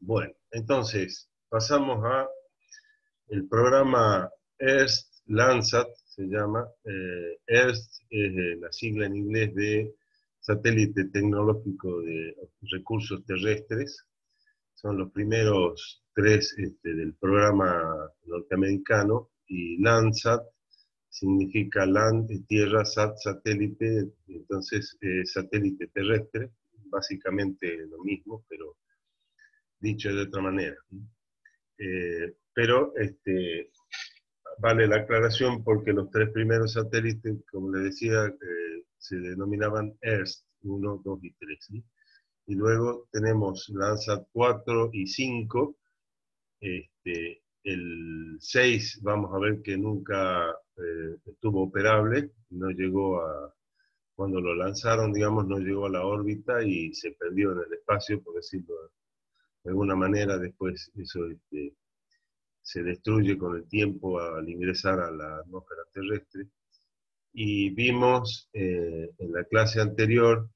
Bueno, entonces pasamos a el programa EARTH Landsat, se llama. EARTH es la sigla en inglés de Satélite Tecnológico de Recursos Terrestres. Son los primeros tres del programa norteamericano, y Landsat significa land, tierra, sat, satélite, entonces satélite terrestre, básicamente lo mismo, pero dicho de otra manera. Pero vale la aclaración porque los tres primeros satélites, como les decía, se denominaban EARTH 1, 2 y 3. ¿Sí? Y luego tenemos Landsat 4 y 5. El 6 vamos a ver que nunca estuvo operable, no llegó a, cuando lo lanzaron, digamos, no llegó a la órbita y se perdió en el espacio, por decirlo de alguna manera. Después eso se destruye con el tiempo al ingresar a la atmósfera terrestre. Y vimos en la clase anterior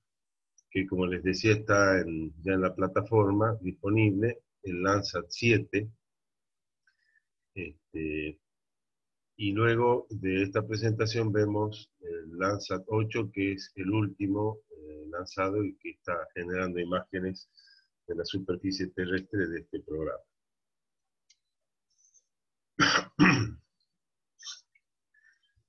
que, como les decía, está ya en la plataforma disponible el Landsat 7. Y luego de esta presentación vemos el Landsat 8, que es el último lanzado y que está generando imágenes de la superficie terrestre de este programa.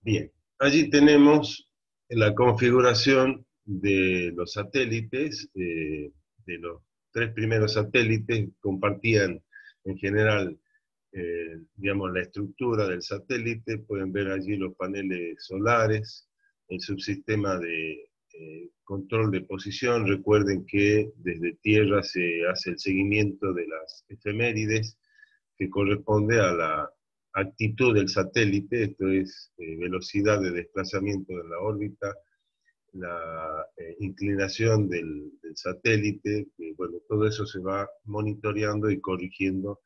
Bien, allí tenemos la configuración de los satélites. De los tres primeros satélites compartían en general digamos, la estructura del satélite. Pueden ver allí los paneles solares, el subsistema de control de posición. Recuerden que desde tierra se hace el seguimiento de las efemérides, que corresponde a la actitud del satélite, esto es velocidad de desplazamiento de la órbita, la inclinación del satélite. Bueno, todo eso se va monitoreando y corrigiendo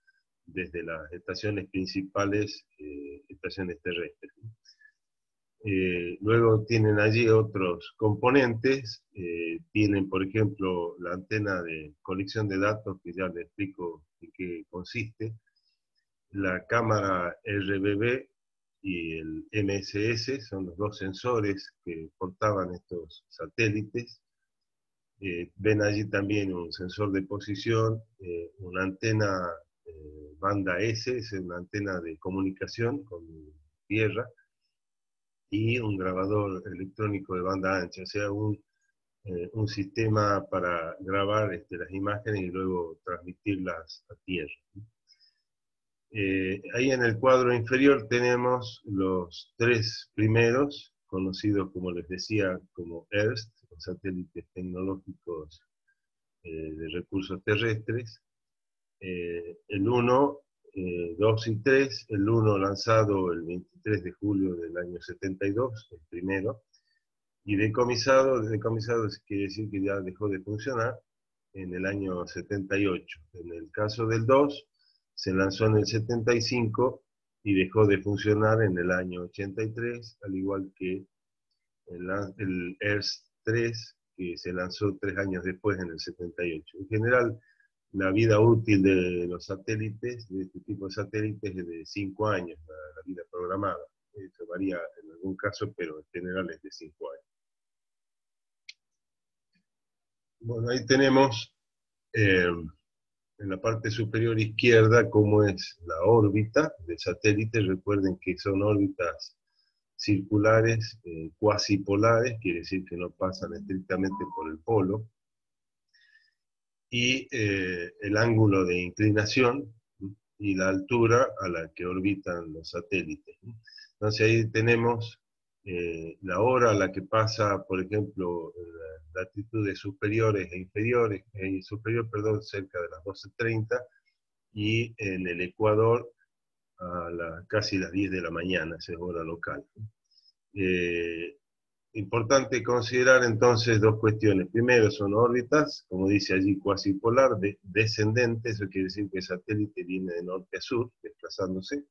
desde las estaciones principales, estaciones terrestres. Luego tienen allí otros componentes. Tienen, por ejemplo, la antena de colección de datos, que ya les explico en qué consiste, la cámara RBB y el MSS, son los dos sensores que portaban estos satélites. Ven allí también un sensor de posición, una antena banda S, es una antena de comunicación con tierra, y un grabador electrónico de banda ancha, o sea, un sistema para grabar las imágenes y luego transmitirlas a tierra. Ahí en el cuadro inferior tenemos los tres primeros, conocidos, como les decía, como EARTH, los satélites tecnológicos de recursos terrestres. El 1, 2 y 3, el 1 lanzado el 23 de julio del año 72, el primero, y decomisado quiere decir que ya dejó de funcionar en el año 78. En el caso del 2, se lanzó en el 75 y dejó de funcionar en el año 83, al igual que el EARTH 3, que se lanzó 3 años después, en el 78. En general, la vida útil de los satélites, de este tipo de satélites, es de 5 años, la vida programada. Eso varía en algún caso, pero en general es de 5 años. Bueno, ahí tenemos en la parte superior izquierda cómo es la órbita del satélite. Recuerden que son órbitas circulares, cuasipolares, quiere decir que no pasan estrictamente por el polo, y el ángulo de inclinación y la altura a la que orbitan los satélites. Entonces ahí tenemos la hora a la que pasa, por ejemplo, latitudes superiores e inferiores, cerca de las 12:30, y en el Ecuador a casi las 10 de la mañana, esa es hora local. Importante considerar entonces dos cuestiones. Primero, son órbitas, como dice allí, cuasipolar, descendente, eso quiere decir que el satélite viene de norte a sur, desplazándose,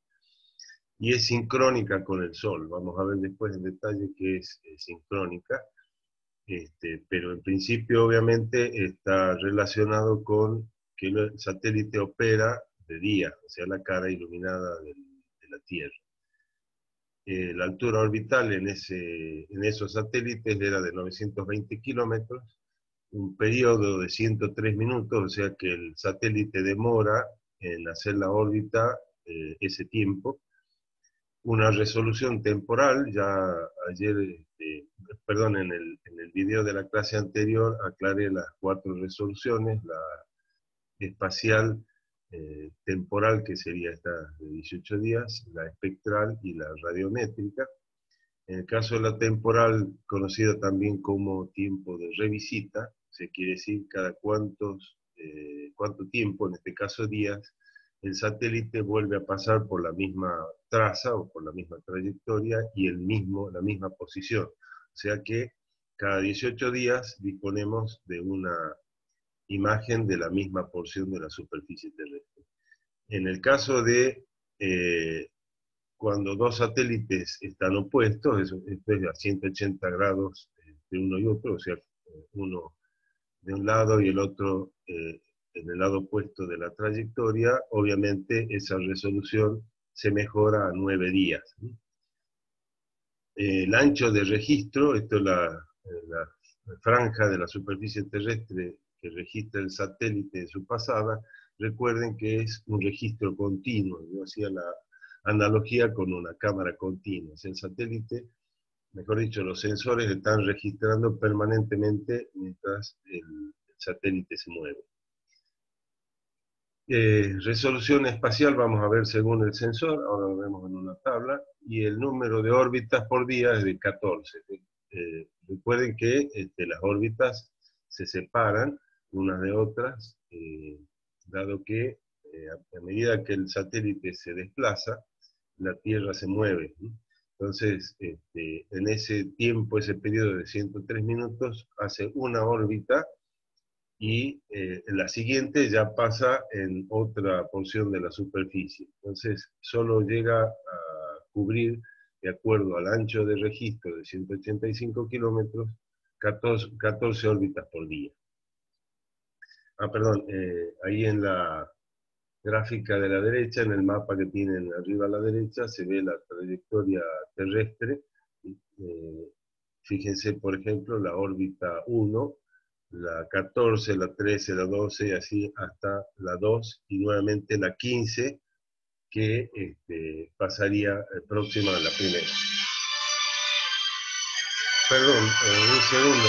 y es sincrónica con el Sol. Vamos a ver después en detalle que es sincrónica, pero en principio obviamente está relacionado con que el satélite opera de día, o sea, la cara iluminada de la Tierra. La altura orbital en esos satélites era de 920 kilómetros, un periodo de 103 minutos, o sea que el satélite demora en hacer la órbita ese tiempo. Una resolución temporal, ya ayer, perdón, en el video de la clase anterior aclaré las 4 resoluciones, la espacial, temporal, que sería esta de 18 días, la espectral y la radiométrica. En el caso de la temporal, conocida también como tiempo de revisita, se quiere decir cada cuánto tiempo, en este caso días, el satélite vuelve a pasar por la misma traza o por la misma trayectoria y la misma posición. O sea que cada 18 días disponemos de una imagen de la misma porción de la superficie terrestre. En el caso de cuando dos satélites están opuestos, esto es a 180 grados de uno y otro, o sea, uno de un lado y el otro en el lado opuesto de la trayectoria, obviamente esa resolución se mejora a 9 días. El ancho de registro, esto es la franja de la superficie terrestre que registra el satélite en su pasada, recuerden que es un registro continuo. Yo hacía la analogía con una cámara continua. O sea, el satélite, mejor dicho, los sensores están registrando permanentemente mientras el satélite se mueve. Resolución espacial vamos a ver según el sensor, ahora lo vemos en una tabla, y el número de órbitas por día es de 14. Recuerden que las órbitas se separan unas de otras, dado que a medida que el satélite se desplaza, la Tierra se mueve, ¿no? Entonces, en ese tiempo, ese periodo de 103 minutos, hace una órbita y en la siguiente ya pasa en otra porción de la superficie. Entonces, solo llega a cubrir, de acuerdo al ancho de registro de 185 kilómetros, 14 órbitas por día. Perdón, ahí en la gráfica de la derecha, en el mapa que tienen arriba a la derecha, se ve la trayectoria terrestre. Fíjense, por ejemplo, la órbita 1, la 14, la 13, la 12, y así hasta la 2, y nuevamente la 15, que pasaría próxima a la primera. Perdón, un segundo.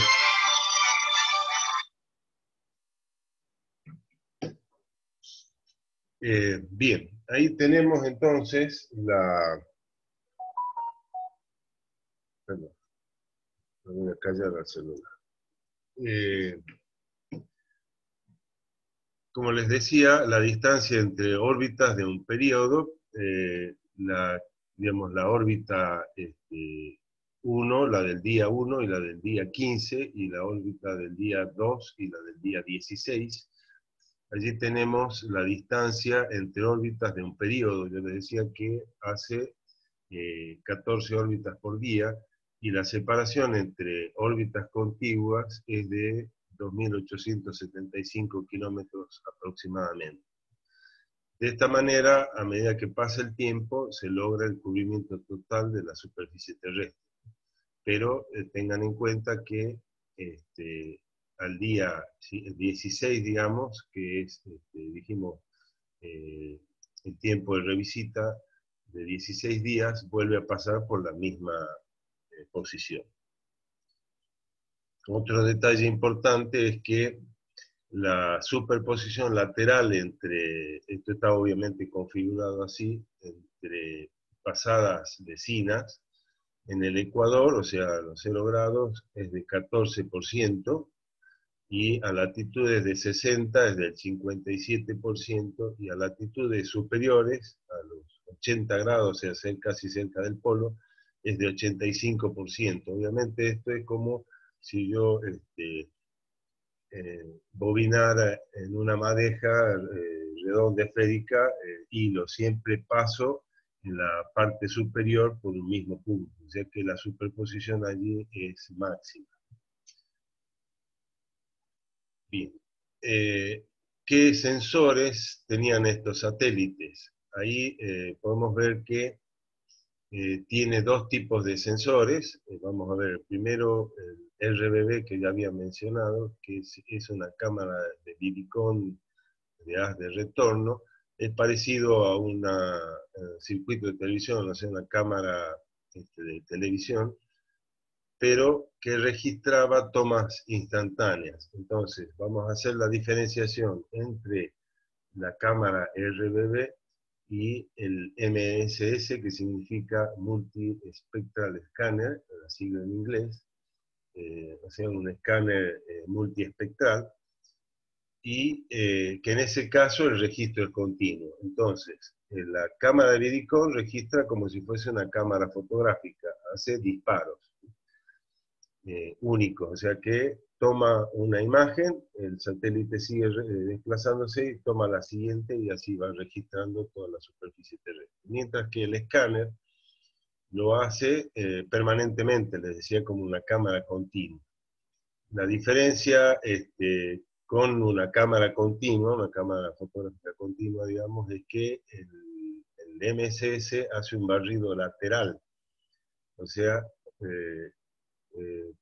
Bien, ahí tenemos entonces Perdón, me voy a callar al celular. Como les decía, la distancia entre órbitas de un periodo, digamos, la órbita 1, la del día 1 y la del día 15, y la órbita del día 2 y la del día 16. Allí tenemos la distancia entre órbitas de un periodo. Yo les decía que hace 14 órbitas por día, y la separación entre órbitas contiguas es de 2.875 kilómetros aproximadamente. De esta manera, a medida que pasa el tiempo, se logra el cubrimiento total de la superficie terrestre. Pero tengan en cuenta que al día 16, digamos, que es, dijimos, el tiempo de revisita de 16 días, vuelve a pasar por la misma posición. Otro detalle importante es que la superposición lateral esto está obviamente configurado así, entre pasadas vecinas, en el ecuador, o sea, a los 0 grados, es de 14%, y a latitudes de 60 es del 57%, y a latitudes superiores, a los 80 grados, o sea, casi cerca del polo, es de 85%. Obviamente esto es como si yo bobinara en una madeja redonda esférica, hilo, siempre paso en la parte superior por un mismo punto, o sea que la superposición allí es máxima. Bien. ¿qué sensores tenían estos satélites? Ahí podemos ver que tiene dos tipos de sensores. Vamos a ver primero el RBB que ya había mencionado, que es una cámara de Vidicon de haz de retorno. Es parecido a un circuito de televisión, o sea, una cámara de televisión, pero que registraba tomas instantáneas. Entonces, vamos a hacer la diferenciación entre la cámara RBB y el MSS, que significa Multispectral Scanner, la sigla en inglés, o sea, un escáner multiespectral, y que en ese caso el registro es continuo. Entonces, la cámara de Vidicon registra como si fuese una cámara fotográfica, hace disparos únicos, o sea que toma una imagen, el satélite sigue desplazándose, y toma la siguiente y así va registrando toda la superficie terrestre. Mientras que el escáner lo hace permanentemente, les decía, como una cámara continua. La diferencia con una cámara continua, una cámara fotográfica continua, digamos, es que el MSS hace un barrido lateral, o sea,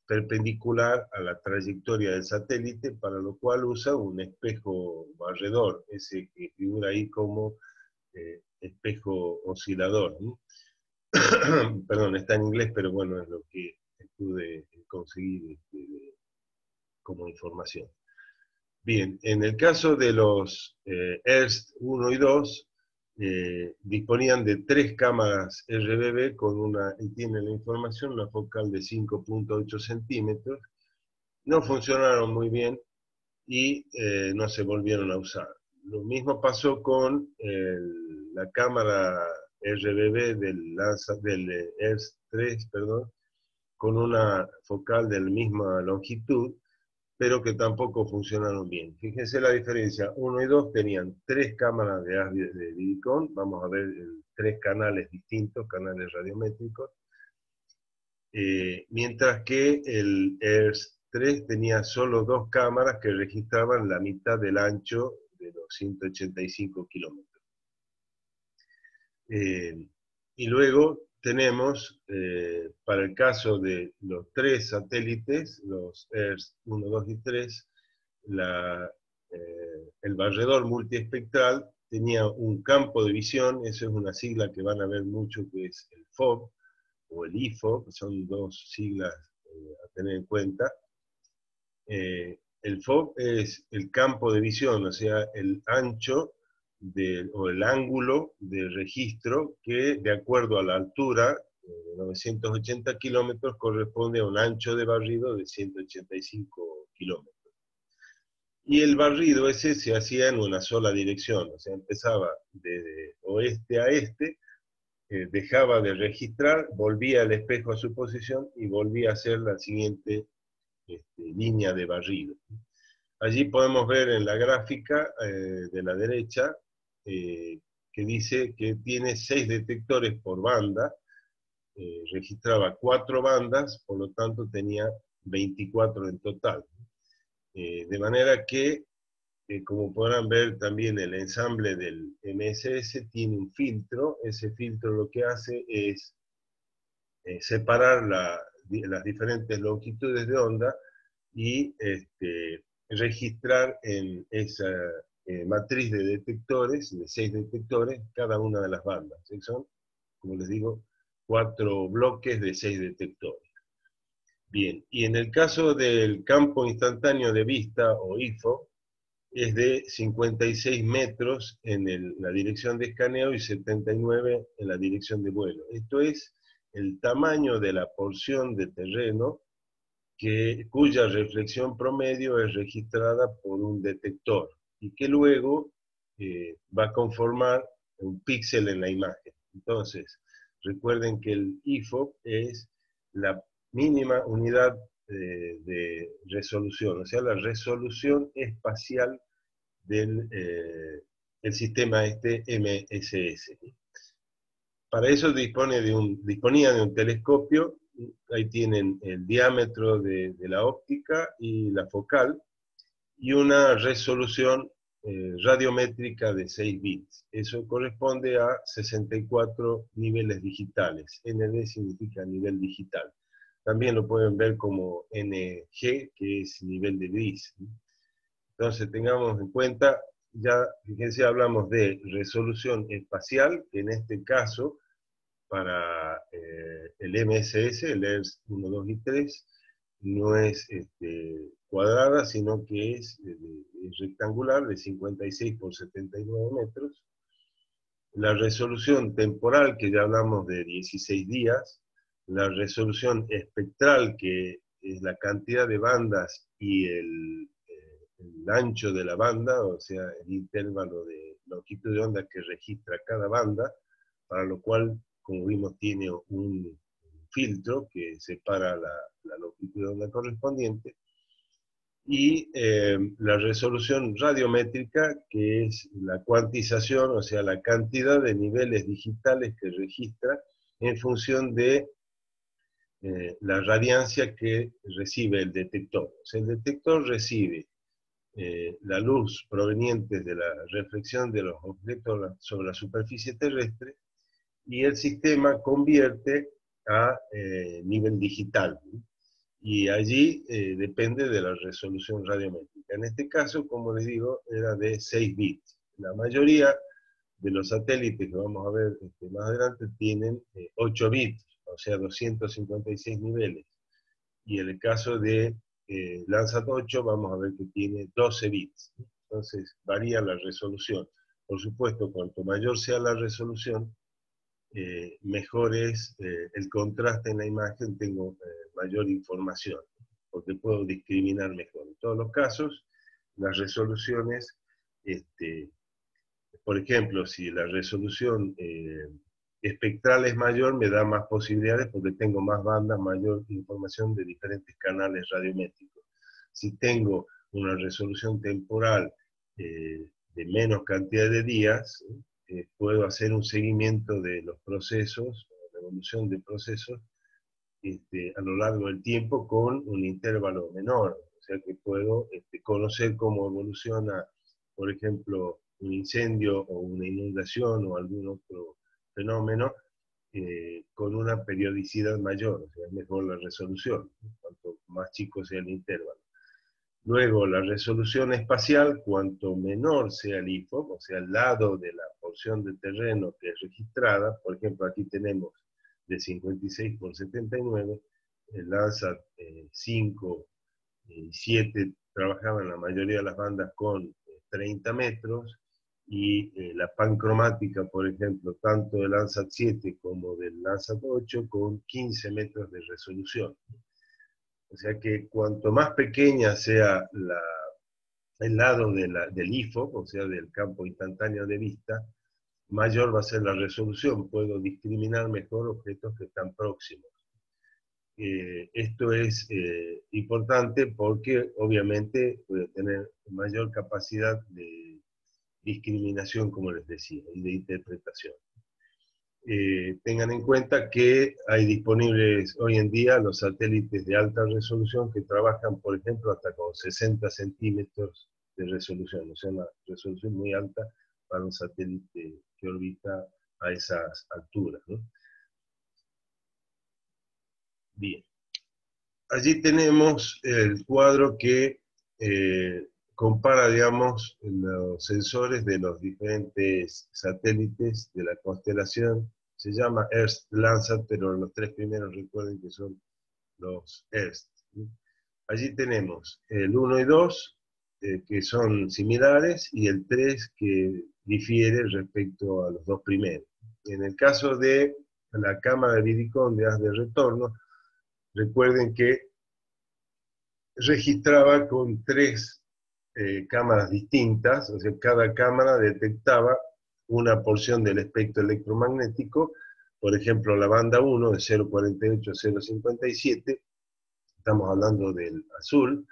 perpendicular a la trayectoria del satélite, para lo cual usa un espejo barredor, ese que figura ahí como espejo oscilador, ¿no? Perdón, está en inglés, pero bueno, es lo que pude conseguir como información. Bien, en el caso de los ERST 1 y 2, disponían de 3 cámaras RBB con y tienen la información, una focal de 5.8 centímetros. No funcionaron muy bien y no se volvieron a usar. Lo mismo pasó con la cámara RBB del ERST 3, perdón, con una focal de la misma longitud, pero que tampoco funcionaron bien. Fíjense la diferencia, 1 y 2 tenían 3 cámaras de Vidicon, vamos a ver 3 canales distintos, canales radiométricos, mientras que el ERS 3 tenía solo 2 cámaras que registraban la mitad del ancho de los 185 kilómetros. Y luego tenemos, para el caso de los 3 satélites, los ERS 1, 2 y 3, el barredor multiespectral tenía un campo de visión, eso es una sigla que van a ver mucho, que es el FOV o el IFO, que son 2 siglas a tener en cuenta. El FOV es el campo de visión, o sea, el ancho o el ángulo de registro que, de acuerdo a la altura de 980 kilómetros, corresponde a un ancho de barrido de 185 kilómetros. Y el barrido ese se hacía en una sola dirección, o sea, empezaba de oeste a este, dejaba de registrar, volvía el espejo a su posición y volvía a hacer la siguiente línea de barrido. Allí podemos ver en la gráfica de la derecha que dice que tiene 6 detectores por banda, registraba 4 bandas, por lo tanto tenía 24 en total. De manera que, como podrán ver también, el ensamble del MSS tiene un filtro. Ese filtro lo que hace es separar las diferentes longitudes de onda y registrar en esa matriz de detectores, de 6 detectores, cada una de las bandas. Son, como les digo, 4 bloques de 6 detectores. Bien, y en el caso del campo instantáneo de vista, o IFO, es de 56 metros en la dirección de escaneo y 79 en la dirección de vuelo. Esto es el tamaño de la porción de terreno cuya reflexión promedio es registrada por un detector y que luego va a conformar un píxel en la imagen. Entonces, recuerden que el IFO es la mínima unidad de resolución, o sea, la resolución espacial del sistema MSS. Para eso disponía de un telescopio. Ahí tienen el diámetro de la óptica y la focal, y una resolución radiométrica de 6 bits. Eso corresponde a 64 niveles digitales. ND significa nivel digital. También lo pueden ver como NG, que es nivel de gris. Entonces tengamos en cuenta, ya fíjense, hablamos de resolución espacial, que en este caso, para el MSS, el ERS 1, 2 y 3, no es cuadrada, sino que es rectangular, de 56 por 79 metros. La resolución temporal, que ya hablamos de 16 días, la resolución espectral, que es la cantidad de bandas y el ancho de la banda, o sea, el intervalo de longitud de onda que registra cada banda, para lo cual, como vimos, tiene un filtro que separa la longitud de onda correspondiente, y la resolución radiométrica, que es la cuantización, o sea, la cantidad de niveles digitales que registra en función de la radiancia que recibe el detector. O sea, el detector recibe la luz proveniente de la reflexión de los objetos sobre la superficie terrestre, y el sistema convierte a nivel digital, ¿no? Y allí depende de la resolución radiométrica. En este caso, como les digo, era de 6 bits. La mayoría de los satélites que vamos a ver más adelante tienen 8 bits, o sea, 256 niveles. Y en el caso de Landsat 8 vamos a ver que tiene 12 bits. Entonces varía la resolución. Por supuesto, cuanto mayor sea la resolución, mejor es el contraste en la imagen, tengo mayor información, porque puedo discriminar mejor. En todos los casos, las resoluciones, por ejemplo, si la resolución espectral es mayor, me da más posibilidades porque tengo más bandas, mayor información de diferentes canales radiométricos. Si tengo una resolución temporal de menos cantidad de días, puedo hacer un seguimiento de los procesos, la evolución de procesos, a lo largo del tiempo con un intervalo menor. O sea que puedo conocer cómo evoluciona, por ejemplo, un incendio o una inundación o algún otro fenómeno con una periodicidad mayor. O sea, es mejor la resolución, cuanto más chico sea el intervalo. Luego, la resolución espacial, cuanto menor sea el IFOC, o sea, el lado de la porción de terreno que es registrada. Por ejemplo, aquí tenemos de 56 por 79, el Landsat 5 y 7 trabajaban la mayoría de las bandas con 30 metros, y la pancromática, por ejemplo, tanto del Landsat 7 como del Landsat 8, con 15 metros de resolución. O sea que cuanto más pequeña sea el lado del IFOC, o sea, del campo instantáneo de vista, mayor va a ser la resolución. Puedo discriminar mejor objetos que están próximos. Esto es importante porque obviamente puede tener mayor capacidad de discriminación, como les decía, y de interpretación. Tengan en cuenta que hay disponibles hoy en día los satélites de alta resolución que trabajan, por ejemplo, hasta con 60 centímetros de resolución, o sea, una resolución muy alta para un satélite que orbita a esas alturas, ¿no? Bien. Allí tenemos el cuadro que compara, digamos, los sensores de los diferentes satélites de la constelación. Se llama ERST Landsat, pero los tres primeros recuerden que son los ERST. Allí tenemos el 1 y 2, que son similares, y el 3 que difiere respecto a los dos primeros. En el caso de la cámara de Vidicón de haz de retorno, recuerden que registraba con tres cámaras distintas, o sea, cada cámara detectaba una porción del espectro electromagnético. Por ejemplo, la banda 1 de 048 a 057, estamos hablando del azul;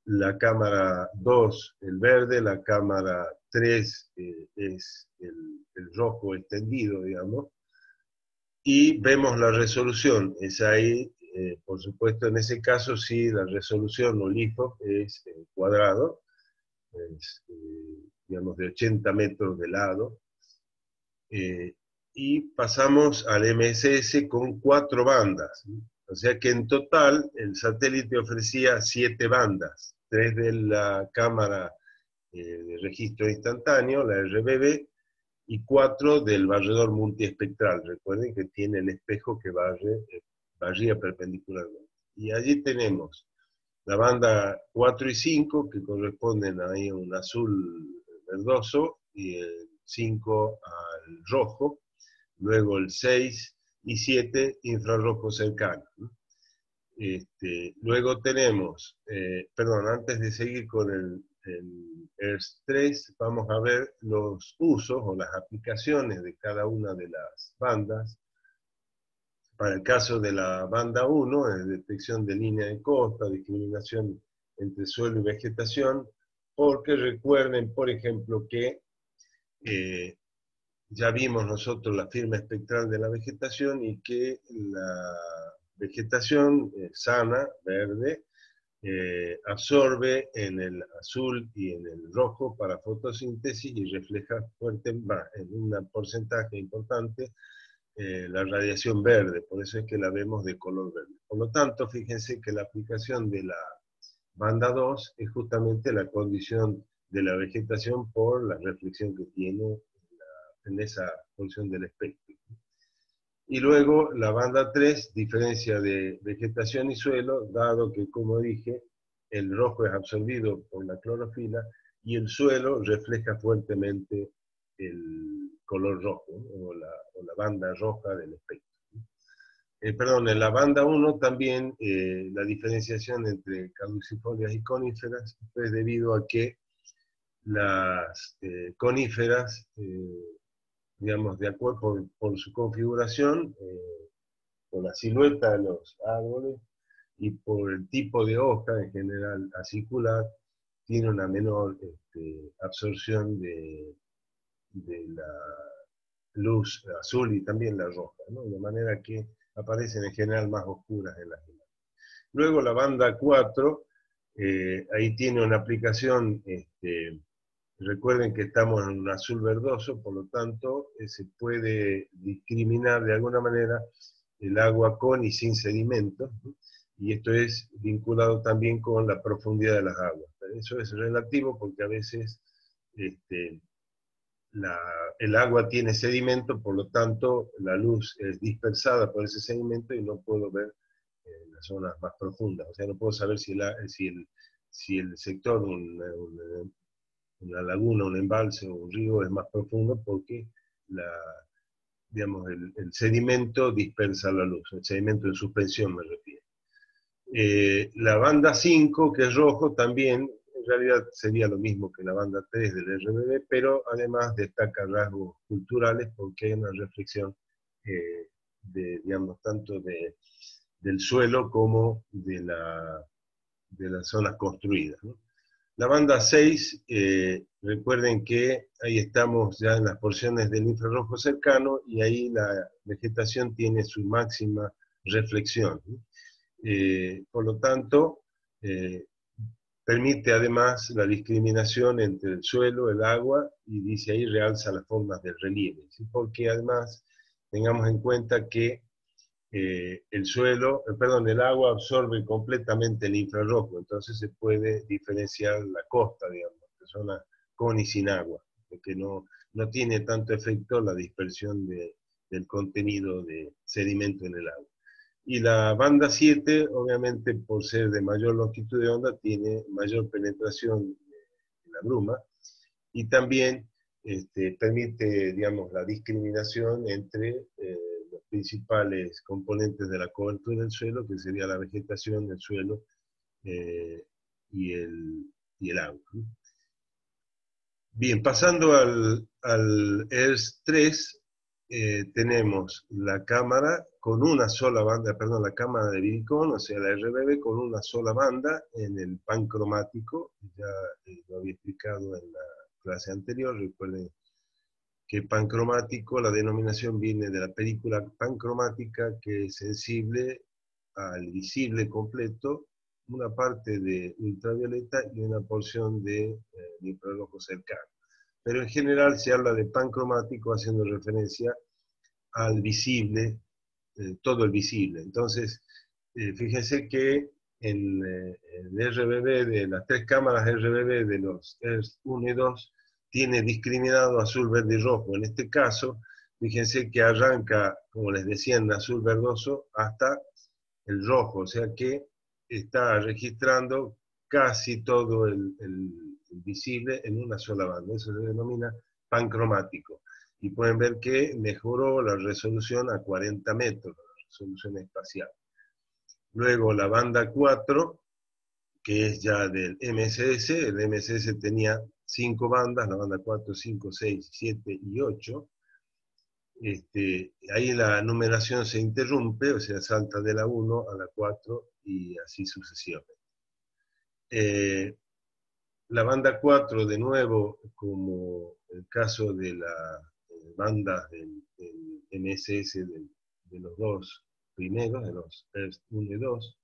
la cámara 2, el verde; la cámara 3 es el rojo extendido, digamos. Y vemos la resolución, es ahí, por supuesto, en ese caso sí, la resolución o el IFOC es cuadrado, digamos de 80 metros de lado, y pasamos al MSS con 4 bandas. O sea que en total el satélite ofrecía 7 bandas, 3 de la cámara de registro instantáneo, la RBB, y 4 del barredor multiespectral. Recuerden que tiene el espejo que barría perpendicularmente. Y allí tenemos la banda 4 y 5, que corresponden ahí a un azul verdoso, y el 5 al rojo, luego el 6 y 7 infrarrojo cercano. Luego tenemos, perdón, antes de seguir con el ERS-3, vamos a ver los usos o las aplicaciones de cada una de las bandas. Para el caso de la banda 1, es detección de línea de costa, discriminación entre suelo y vegetación, porque recuerden, por ejemplo, que ya vimos nosotros la firma espectral de la vegetación y que la vegetación sana, verde, absorbe en el azul y en el rojo para fotosíntesis y refleja fuerte, en un porcentaje importante, la radiación verde, por eso es que la vemos de color verde. Por lo tanto, fíjense que la aplicación de la banda 2 es justamente la condición de la vegetación por la reflexión que tiene en esa porción del espectro. Y luego la banda 3 diferencia de vegetación y suelo, dado que, como dije, el rojo es absorbido por la clorofila y el suelo refleja fuertemente el color rojo, ¿no? o la banda roja del espectro. Perdón, en la banda 1 también la diferenciación entre caducifolias y coníferas es debido a que las coníferas, digamos, de acuerdo por su configuración, por la silueta de los árboles y por el tipo de hoja, en general acicular, tiene una menor absorción de la luz azul y también la roja, ¿no? De manera que aparecen en general más oscuras en las imágenes. Luego la banda 4, ahí tiene una aplicación, recuerden que estamos en un azul verdoso, por lo tanto se puede discriminar de alguna manera el agua con y sin sedimentos, ¿no? Y esto es vinculado también con la profundidad de las aguas. Eso es relativo porque a veces el agua tiene sedimento, por lo tanto la luz es dispersada por ese sedimento y no puedo ver las zonas más profundas. O sea, no puedo saber si el sector, una laguna, un embalse o un río es más profundo porque digamos, el sedimento dispersa la luz, el sedimento en suspensión me refiero. La banda 5, que es rojo, también en realidad sería lo mismo que la banda 3 del RBB, pero además destaca rasgos culturales porque hay una reflexión digamos, tanto del suelo como de las zonas construidas, ¿no? La banda 6, recuerden que ahí estamos ya en las porciones del infrarrojo cercano y ahí la vegetación tiene su máxima reflexión, ¿no? Por lo tanto, permite además la discriminación entre el suelo, el agua, y dice ahí realza las formas del relieve, ¿sí? Porque además tengamos en cuenta que el agua absorbe completamente el infrarrojo, entonces se puede diferenciar la costa, digamos, de zona con y sin agua, porque no tiene tanto efecto la dispersión del contenido de sedimento en el agua. Y la banda 7, obviamente por ser de mayor longitud de onda, tiene mayor penetración en la bruma y también permite, digamos, la discriminación entre los principales componentes de la cobertura del suelo, que sería la vegetación, el suelo y el agua. Bien, pasando al ERS-3, tenemos la cámara con una sola banda, perdón, la cámara de Vidicon, o sea, la RBB con una sola banda en el pancromático, ya lo había explicado en la clase anterior, recuerden que pancromático, la denominación viene de la película pancromática, que es sensible al visible completo una parte de ultravioleta y una porción de infrarrojo cercano. Pero en general se habla de pancromático haciendo referencia al visible, todo el visible. Entonces, fíjense que en el RBB, de las tres cámaras RBB de los ERS 1 y 2, tiene discriminado azul, verde y rojo. En este caso, fíjense que arranca, como les decía, en azul verdoso hasta el rojo, o sea que está registrando casi todo el visible en una sola banda. Eso se denomina pancromático. Y pueden ver que mejoró la resolución a 40 metros, la resolución espacial. Luego la banda 4, que es ya del MSS, el MSS tenía 5 bandas, la banda 4, 5, 6, 7 y 8. Ahí la numeración se interrumpe, o sea, salta de la 1 a la 4 y así sucesivamente. La banda 4, de nuevo, como el caso de las bandas del MSS de los dos primeros, de los ERS 1 y 2,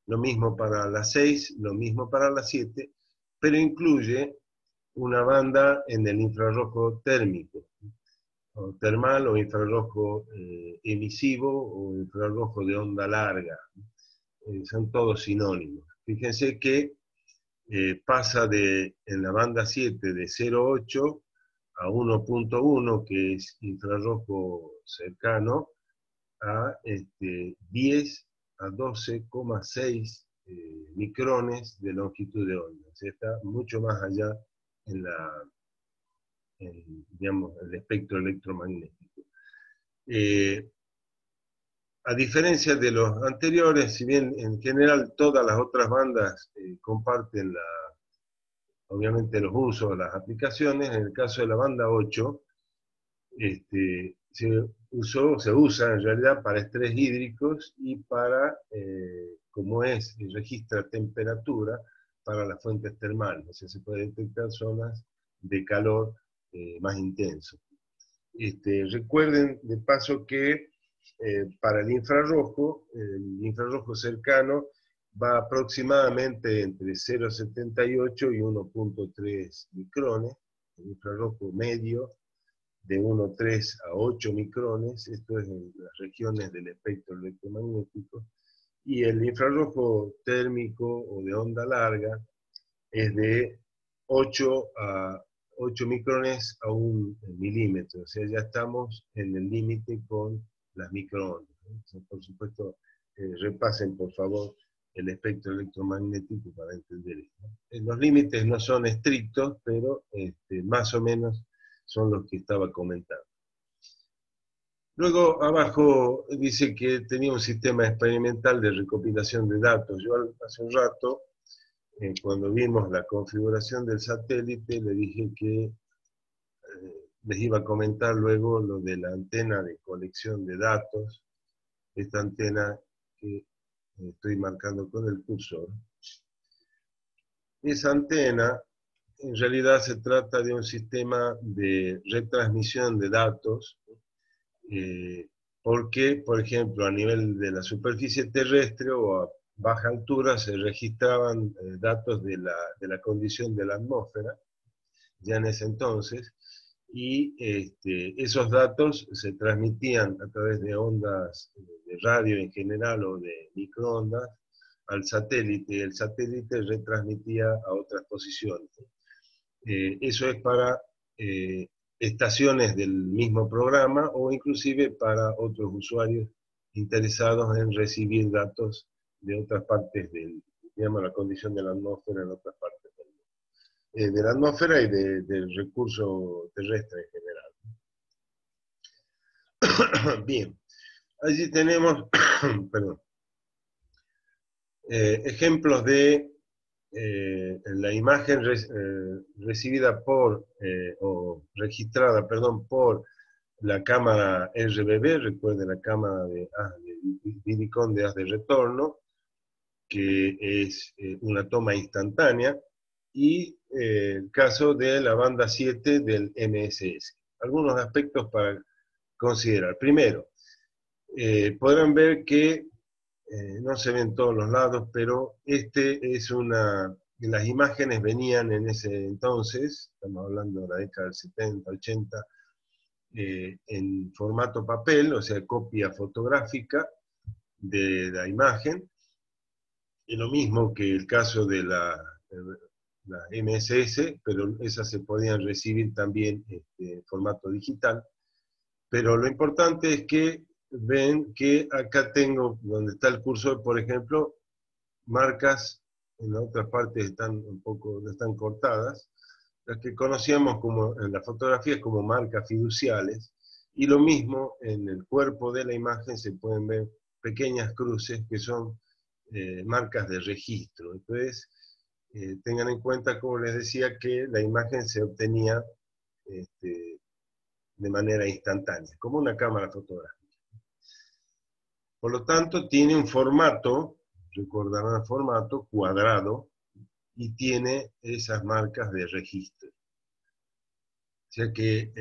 lo mismo para la 6, lo mismo para la 7, pero incluye una banda en el infrarrojo térmico, o termal o infrarrojo emisivo o infrarrojo de onda larga. Son todos sinónimos. Fíjense que pasa en la banda 7 de 0,8 a 1,1, que es infrarrojo cercano, a 10 a 12,6 micrones de longitud de onda. O sea, está mucho más allá en digamos, el espectro electromagnético. A diferencia de los anteriores, si bien en general todas las otras bandas comparten obviamente los usos, las aplicaciones, en el caso de la banda 8, se usa en realidad para estrés hídricos y para, como registra temperatura para las fuentes termales, o sea, se puede detectar zonas de calor más intenso. Recuerden de paso que para el infrarrojo cercano va aproximadamente entre 0,78 y 1,3 micrones, el infrarrojo medio de 1,3 a 8 micrones, esto es en las regiones del espectro electromagnético, y el infrarrojo térmico o de onda larga es de 8 micrones a 1 milímetro, o sea, ya estamos en el límite con las microondas. Por supuesto, repasen por favor el espectro electromagnético para entender esto. Los límites no son estrictos, pero más o menos son los que estaba comentando. Luego abajo dice que tenía un sistema experimental de recopilación de datos. Yo hace un rato, cuando vimos la configuración del satélite, le dije que les iba a comentar luego lo de la antena de colección de datos, esta antena que estoy marcando con el cursor. Esa antena, en realidad se trata de un sistema de retransmisión de datos, porque, por ejemplo, a nivel de la superficie terrestre o a baja altura se registraban datos de la condición de la atmósfera, ya en ese entonces, y esos datos se transmitían a través de ondas de radio en general o de microondas al satélite. El satélite retransmitía a otras posiciones. Eso es para estaciones del mismo programa o inclusive para otros usuarios interesados en recibir datos de otras partes digamos, la condición de la atmósfera en otras partes de la atmósfera y del recurso terrestre en general. Bien, allí tenemos perdón, ejemplos de la imagen recibida o registrada, perdón, por la cámara RBB, recuerden la cámara de Vidicon de haz de retorno, que es una toma instantánea, y el caso de la banda 7 del MSS. Algunos aspectos para considerar. Primero, podrán ver que no se ve en todos los lados, pero las imágenes venían en ese entonces, estamos hablando de la década del 70, 80, en formato papel, o sea, copia fotográfica de la imagen, y lo mismo que el caso de la MSS, pero esas se podían recibir también en formato digital. Pero lo importante es que ven que acá tengo, donde está el cursor, por ejemplo, marcas, en la otra parte están están cortadas, las que conocíamos como, en la fotografía como marcas fiduciales, y lo mismo en el cuerpo de la imagen se pueden ver pequeñas cruces que son marcas de registro. Entonces, tengan en cuenta, como les decía, que la imagen se obtenía de manera instantánea, como una cámara fotográfica. Por lo tanto, tiene un formato, recordarán el formato, cuadrado, y tiene esas marcas de registro. O sea que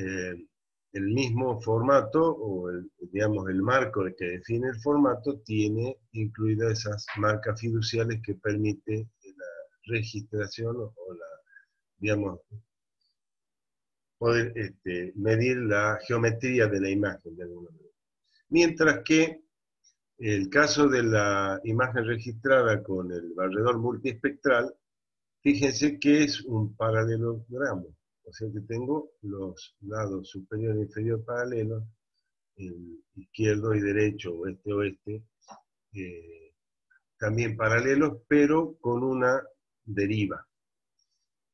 el mismo formato, o digamos el marco que define el formato, tiene incluidas esas marcas fiduciales que permite la registración o la, digamos, poder medir la geometría de la imagen de alguna manera. Mientras que el caso de la imagen registrada con el barredor multiespectral, fíjense que es un paralelogramo, o sea que tengo los lados superior e inferior paralelos, el izquierdo y derecho, oeste-oeste, también paralelos, pero con una deriva.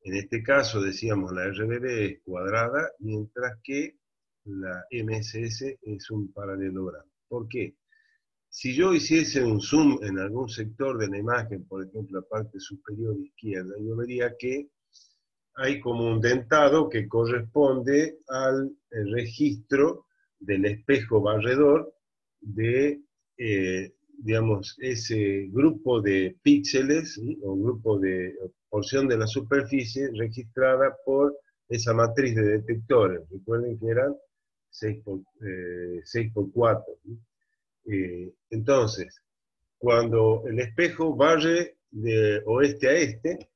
En este caso, decíamos, la RBB es cuadrada, mientras que la MSS es un paralelogramo. ¿Por qué? Si yo hiciese un zoom en algún sector de la imagen, por ejemplo, la parte superior izquierda, yo vería que hay como un dentado que corresponde al registro del espejo barredor de, digamos, ese grupo de píxeles, ¿sí? O grupo de porción de la superficie registrada por esa matriz de detectores. Recuerden que eran 6 por 4. ¿Sí? Entonces, cuando el espejo barre de oeste a este,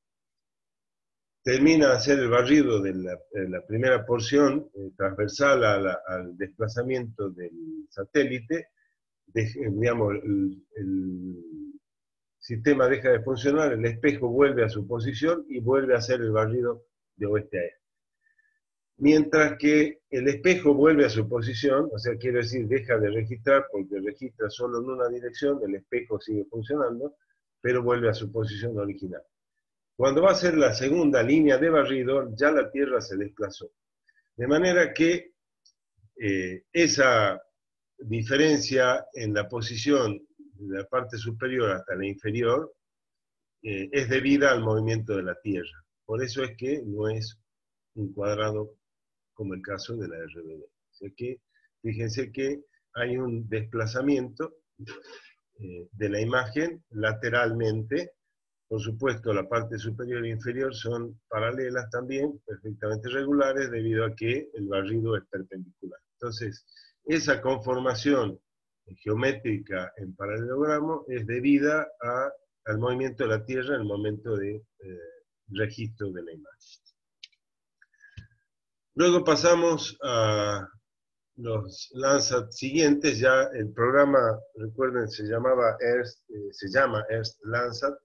termina de hacer el barrido de la primera porción transversal al desplazamiento del satélite, digamos, el sistema deja de funcionar, el espejo vuelve a su posición y vuelve a hacer el barrido de oeste a este. Mientras que el espejo vuelve a su posición, o sea, quiero decir, deja de registrar porque registra solo en una dirección, el espejo sigue funcionando, pero vuelve a su posición original. Cuando va a ser la segunda línea de barrido, ya la Tierra se desplazó. De manera que esa diferencia en la posición de la parte superior hasta la inferior es debida al movimiento de la Tierra. Por eso es que no es un cuadrado como el caso de la RBD. O sea que, fíjense que hay un desplazamiento de la imagen lateralmente. Por supuesto, la parte superior e inferior son paralelas también, perfectamente regulares, debido a que el barrido es perpendicular. Entonces, esa conformación geométrica en paralelogramo es debida al movimiento de la Tierra en el momento de registro de la imagen. Luego pasamos a los Landsat siguientes. Ya el programa, recuerden, se llama EARTH-Landsat,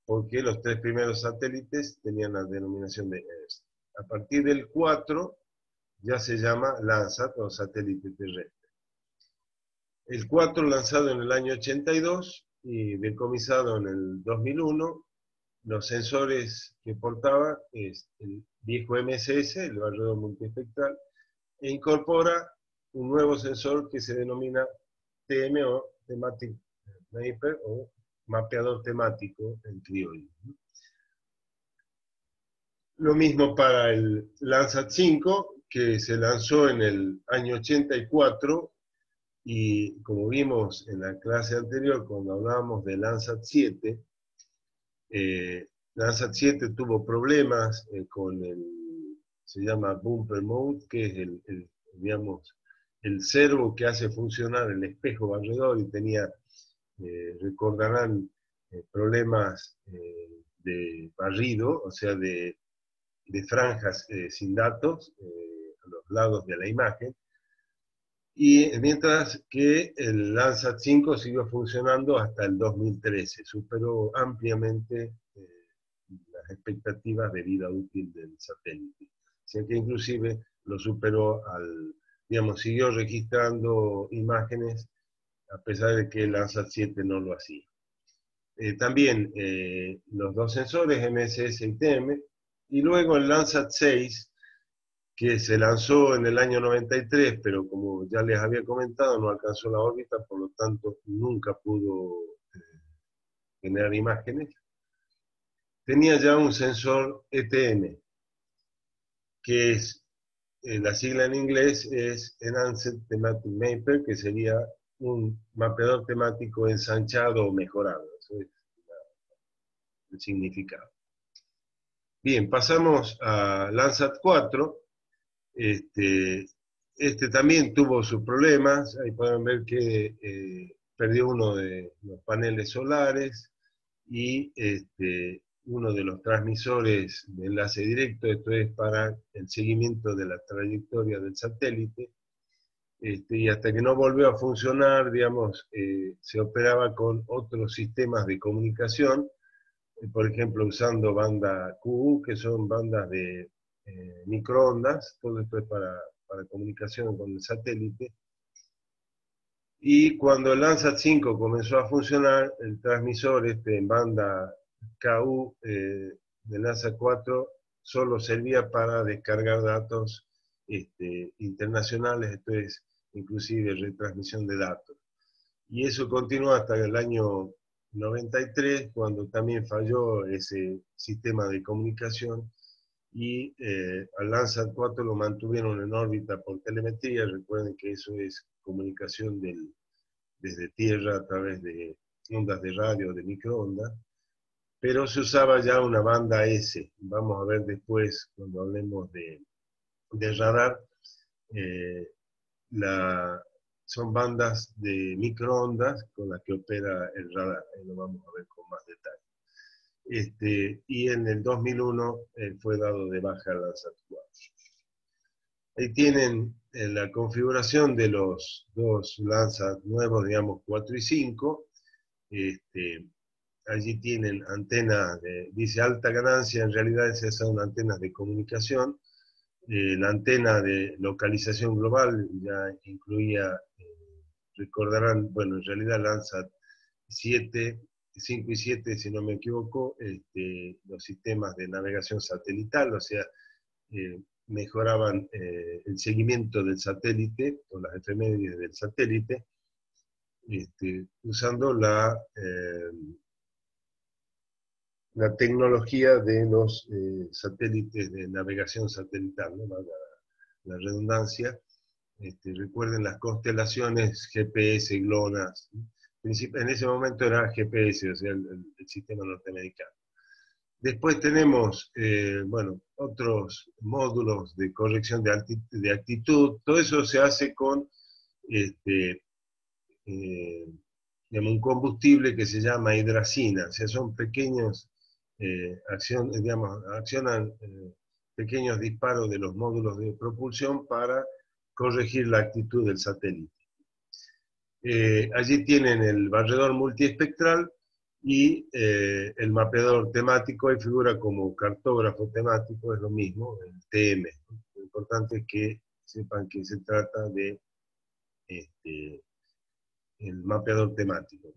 porque los 3 primeros satélites tenían la denominación de EARTH. A partir del 4 ya se llama Landsat o satélite terrestre. El 4 lanzado en el año 82 y decomisado en el 2001, los sensores que portaba es el viejo MSS, el barredor multiespectral, e incorpora un nuevo sensor que se denomina TMO, Thematic Mapper, o mapeador temático en criollo. Lo mismo para el Landsat 5, que se lanzó en el año 84, y como vimos en la clase anterior cuando hablábamos de Landsat 7, Landsat 7 tuvo problemas con se llama bumper mode, que es digamos, el servo que hace funcionar el espejo barredor, y tenía recordarán problemas de barrido, o sea, de franjas sin datos a los lados de la imagen, y mientras que el Landsat 5 siguió funcionando hasta el 2013, superó ampliamente las expectativas de vida útil del satélite. O sea que inclusive lo superó digamos, siguió registrando imágenes a pesar de que el Landsat 7 no lo hacía. También los dos sensores MSS y TM, y luego el Landsat 6, que se lanzó en el año 93, pero como ya les había comentado, no alcanzó la órbita, por lo tanto nunca pudo generar imágenes. Tenía ya un sensor ETM, que es, la sigla en inglés es Enhanced Thematic Mapper, que sería un mapeador temático ensanchado o mejorado. Eso es el significado. Bien, pasamos a Landsat 4. Este también tuvo sus problemas. Ahí pueden ver que perdió uno de los paneles solares y uno de los transmisores de enlace directo, esto es para el seguimiento de la trayectoria del satélite. Y hasta que no volvió a funcionar, digamos, se operaba con otros sistemas de comunicación, por ejemplo, usando banda QU, que son bandas de microondas, todo esto es para comunicación con el satélite. Y cuando el Landsat 5 comenzó a funcionar, el transmisor en banda KU del Landsat 4 solo servía para descargar datos internacionales, esto es inclusive retransmisión de datos. Y eso continuó hasta el año 93, cuando también falló ese sistema de comunicación y al Landsat 4 lo mantuvieron en órbita por telemetría. Recuerden que eso es comunicación desde tierra a través de ondas de radio, de microondas, pero se usaba ya una banda S. Vamos a ver después, cuando hablemos de radar, son bandas de microondas con las que opera el radar. Ahí lo vamos a ver con más detalle. Y en el 2001 fue dado de baja el Landsat 4. Ahí tienen la configuración de los dos Landsat nuevos, digamos 4 y 5. Allí tienen antenas, dice alta ganancia, en realidad esas son antenas de comunicación. La antena de localización global ya incluía, recordarán, bueno, en realidad Landsat 7, 5 y 7, si no me equivoco, los sistemas de navegación satelital, o sea, mejoraban el seguimiento del satélite, o las efemérides del satélite, usando la tecnología de los satélites de navegación satelital, ¿no? La redundancia. Recuerden las constelaciones GPS, GLONASS. En ese momento era GPS, o sea, el sistema norteamericano. Después tenemos, bueno, otros módulos de corrección de actitud. Todo eso se hace con digamos, un combustible que se llama hidracina. O sea, son pequeños accionan pequeños disparos de los módulos de propulsión para corregir la actitud del satélite. Allí tienen el barredor multiespectral y el mapeador temático, ahí figura como cartógrafo temático, es lo mismo, el TM. Lo importante es que sepan que se trata de el mapeador temático.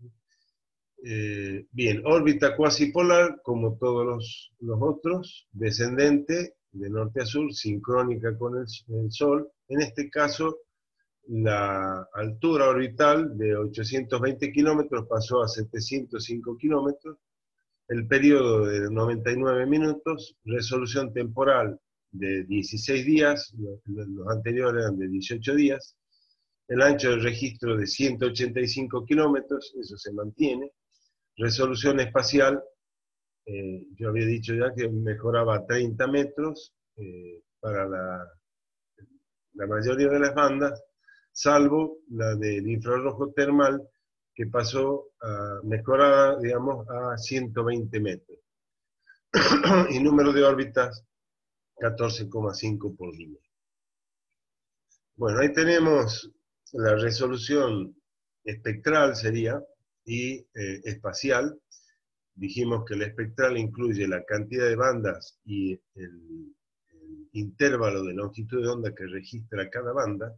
Bien, órbita cuasipolar, como todos los otros, descendente de norte a sur, sincrónica con el Sol. En este caso, la altura orbital de 820 kilómetros pasó a 705 kilómetros, el periodo de 99 minutos, resolución temporal de 16 días, los anteriores eran de 18 días, el ancho de registro de 185 kilómetros, eso se mantiene, resolución espacial, yo había dicho ya que mejoraba a 30 metros para la mayoría de las bandas, salvo la del infrarrojo termal, que pasó mejorada, digamos, a 120 metros. Y número de órbitas 14,5 por línea. Bueno, ahí tenemos la resolución espectral sería y espacial. Dijimos que la espectral incluye la cantidad de bandas y el intervalo de longitud de onda que registra cada banda.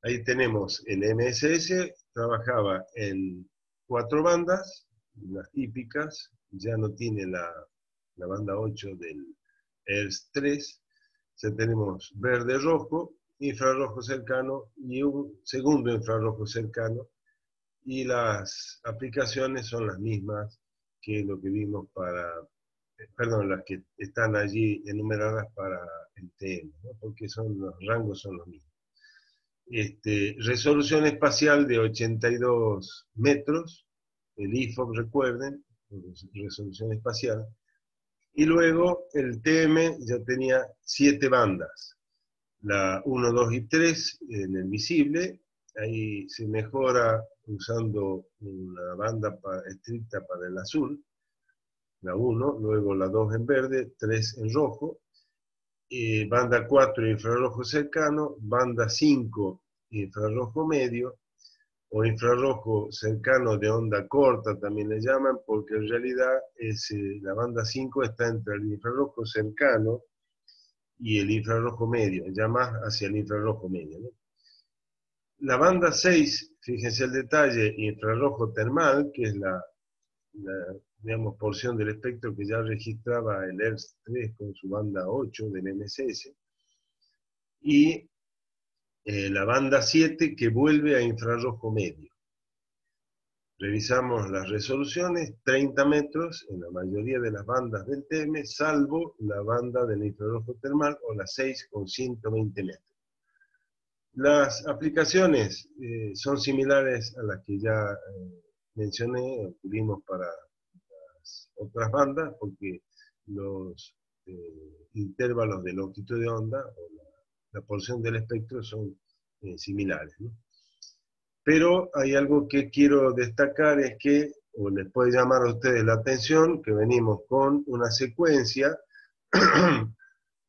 Ahí tenemos el MSS, trabajaba en 4 bandas, las típicas, ya no tiene la banda 8 del ERS-3, ya tenemos verde-rojo, infrarrojo cercano y un segundo infrarrojo cercano, y las aplicaciones son las mismas que lo que vimos perdón, las que están allí enumeradas para el TM, ¿no? Porque los rangos son los mismos. Resolución espacial de 82 metros, el IFOC, recuerden, resolución espacial, y luego el TM ya tenía 7 bandas, la 1, 2 y 3 en el visible, ahí se mejora usando una banda estricta para el azul, la 1, luego la 2 en verde, 3 en rojo, banda 4 infrarrojo cercano, banda 5 infrarrojo medio, o infrarrojo cercano de onda corta también le llaman, porque en realidad la banda 5 está entre el infrarrojo cercano y el infrarrojo medio, ya más hacia el infrarrojo medio, ¿no? La banda 6, fíjense el detalle, infrarrojo termal, que es la digamos, porción del espectro que ya registraba el ERS-3 con su banda 8 del MSS, y la banda 7 que vuelve a infrarrojo medio. Revisamos las resoluciones, 30 metros en la mayoría de las bandas del TM, salvo la banda del infrarrojo termal o la 6 con 120 metros. Las aplicaciones son similares a las que ya mencioné, tuvimos para las otras bandas, porque los intervalos de longitud de onda o la porción del espectro son similares, ¿no? Pero hay algo que quiero destacar, es que, o les puede llamar a ustedes la atención, que venimos con una secuencia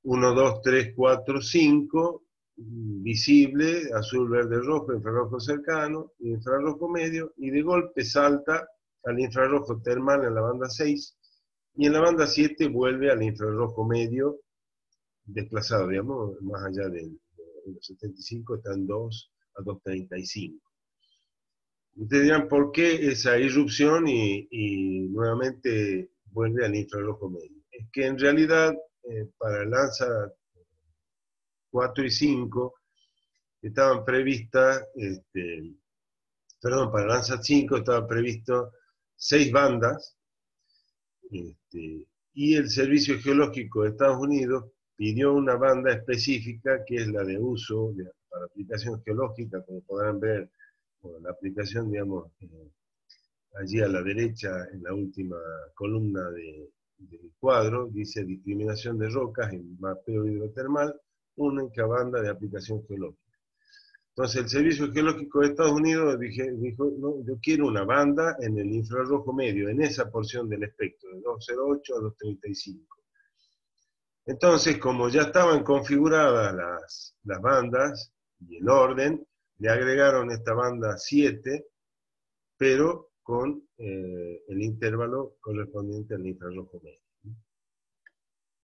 1, 2, 3, 4, 5, visible, azul, verde, rojo, infrarrojo cercano, infrarrojo medio, y de golpe salta al infrarrojo termal en la banda 6, y en la banda 7 vuelve al infrarrojo medio desplazado, digamos, más allá de los 75, están 2 a 2,35. Ustedes dirán, ¿por qué esa irrupción y nuevamente vuelve al infrarrojo medio? Es que en realidad para el LANSA 4 y 5 estaban previstas, perdón, para el LANSAT 5 estaban previsto 6 bandas, y el Servicio Geológico de Estados Unidos pidió una banda específica que es la de uso para aplicación geológica, como podrán ver, bueno, la aplicación, digamos, allí a la derecha, en la última columna del cuadro, dice discriminación de rocas en mapeo hidrotermal, única banda de aplicación geológica. Entonces el Servicio Geológico de Estados Unidos dijo, no, yo quiero una banda en el infrarrojo medio, en esa porción del espectro, de 208 a 235. Entonces, como ya estaban configuradas las bandas y el orden, le agregaron esta banda 7, pero con el intervalo correspondiente al infrarrojo medio.